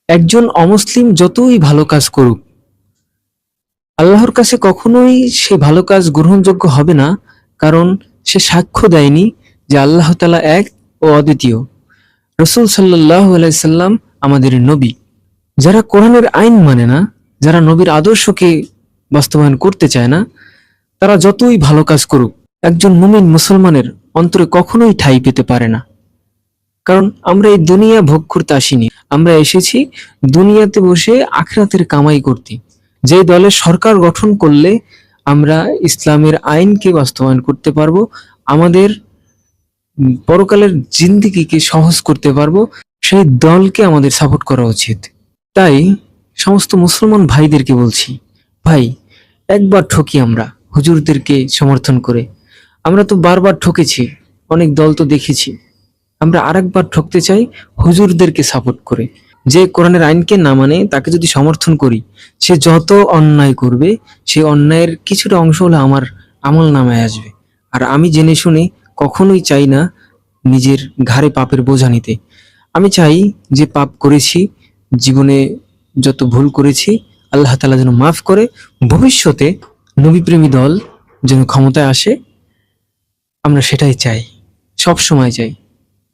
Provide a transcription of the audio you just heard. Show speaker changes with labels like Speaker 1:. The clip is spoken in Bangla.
Speaker 1: একজন অমুসলিম যতই ভালো কাজ করুক, আল্লাহর কাছে কখনোই সে ভালো কাজ গ্রহণযোগ্য হবে না, কারণ সে সাক্ষ্য দেয়নি যে আল্লাহ তাআলা এক ও অদ্বিতীয়। রাসূল সাল্লাল্লাহু আলাইহি সাল্লাম আমাদের নবী। যারা কোরআনের আইন মানে না, যারা নবীর আদর্শকে বাস্তবায়ন করতে চায় না, তারা যতই ভালো কাজ করুক, একজন মুমিন মুসলমানের অন্তরে কখনোই ঠাঁই পেতে পারে না। কারণ আমরা এই দুনিয়া ভোগ করতে আসিনি, আমরা এসেছি দুনিয়াতে বসে আখিরাতের কামাই করতে। যে দলের সরকার গঠন করলে আমরা ইসলামের আইনকে বাস্তবায়ন করতে পারবো, আমাদের পরকালের জিন্দেগিকে সহজ করতে পারবো, সেই দলকে আমাদের সাপোর্ট করা উচিত। তাই সমস্ত মুসলমান ভাইদেরকে বলছি, ভাই, একবার ঠকি আমরা হুজুরদেরকে সমর্থন করে। আমরা তো বারবার ঠকেছি, অনেক দল তো দেখেছি। আমরা আরেকবার ঠকতে চাই হুজুরদেরকে সাপোর্ট করে। যে কোরআনের আইনকে না মানে তাকে যদি সমর্থন করি, সে যত অন্যায় করবে, সে অন্যায়ের কিছুটা অংশ হলে আমার আমল নামায় আসবে। আর আমি জেনে শুনে কখনোই চাই না নিজের ঘাড়ে পাপের বোঝা নিতে। আমি চাই যে পাপ করেছি, জীবনে যত ভুল করেছি, আল্লাহ তাআলা যেন মাফ করে ভবিষ্যতে নবীপ্রেমী দল যেন ক্ষমতায় আসে, আমরা সেটাই চাই, সব সময় চাই।